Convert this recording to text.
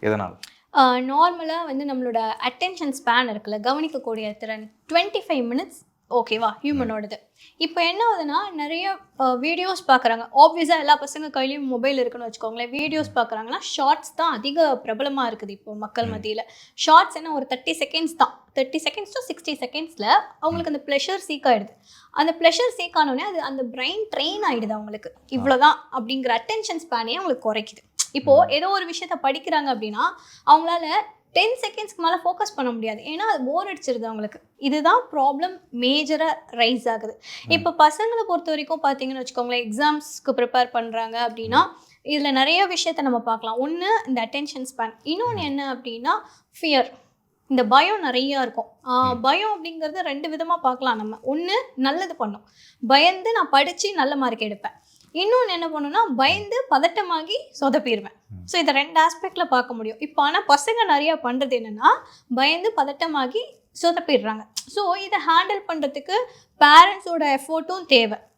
எதனால்? நார்மலாக வந்து நம்மளோட அட்டென்ஷன் ஸ்பேன் இருக்குல்ல, கவனிக்கக்கூடிய திறன் 25 மினிட்ஸ் ஓகேவா ஹியூமனோடது. இப்போ என்ன ஆகுதுன்னா நிறைய வீடியோஸ் பார்க்குறாங்க. ஆப்வியஸாக எல்லா பசங்க கையிலையும் மொபைல் இருக்குன்னு வச்சுக்கோங்களேன். வீடியோஸ் பார்க்குறாங்கன்னா ஷார்ட்ஸ் தான் அதிக பிரபலமாக இருக்குது இப்போ மக்கள் மத்தியில். ஷார்ட்ஸ் என்ன ஒரு 30 செகண்ட்ஸ் தான், 30 செகண்ட்ஸ் டு 60 செகண்ட்ஸில் அவங்களுக்கு அந்த ப்ளஷர் சீக் ஆகிடுது. அந்த ப்ளஷர் சீக் ஆனோடனே அது அந்த பிரெயின் ட்ரெயின் ஆகிடுது அவங்களுக்கு. இவ்வளோதான் அப்படிங்கிற அட்டென்ஷன் ஸ்பேனே அவங்களுக்கு குறைக்குது. இப்போது ஏதோ ஒரு விஷயத்த படிக்கிறாங்க அப்படின்னா அவங்களால 10 செகண்ட்ஸ்க்கு மேலே ஃபோக்கஸ் பண்ண முடியாது. ஏன்னா அது போர் அடிச்சிருது அவங்களுக்கு. இதுதான் ப்ராப்ளம் மேஜராக ரைஸ் ஆகுது. இப்போ பசங்களை பொறுத்த வரைக்கும் பார்த்தீங்கன்னு வச்சுக்கோங்களேன், எக்ஸாம்ஸ்க்கு ப்ரிப்பேர் பண்ணுறாங்க அப்படின்னா இதில் நிறைய விஷயத்த நம்ம பார்க்கலாம். ஒன்று இந்த அட்டென்ஷன் ஸ்பேன், இன்னொன்று என்ன அப்படின்னா ஃபியர். இந்த பயம் நிறையா இருக்கும். பயம் அப்படிங்கிறது 2 விதமாக பார்க்கலாம் நம்ம. ஒன்று நல்லது பண்ணும், பயந்து நான் படித்து நல்ல மார்க் எடுப்பேன். இன்னொன்று என்ன பண்ணுன்னா பயந்து பதட்டமாகி சொதப்பிடுவேன். ஸோ இதை 2 ஆஸ்பெக்டில் பார்க்க முடியும். இப்போ ஆனால் பசங்க நிறையா பண்ணுறது என்னென்னா பயந்து பதட்டமாகி சொதப்பிடுறாங்க. ஸோ இதை ஹேண்டில் பண்ணுறதுக்கு பேரண்ட்ஸோட எஃபோர்ட்டும் தேவை.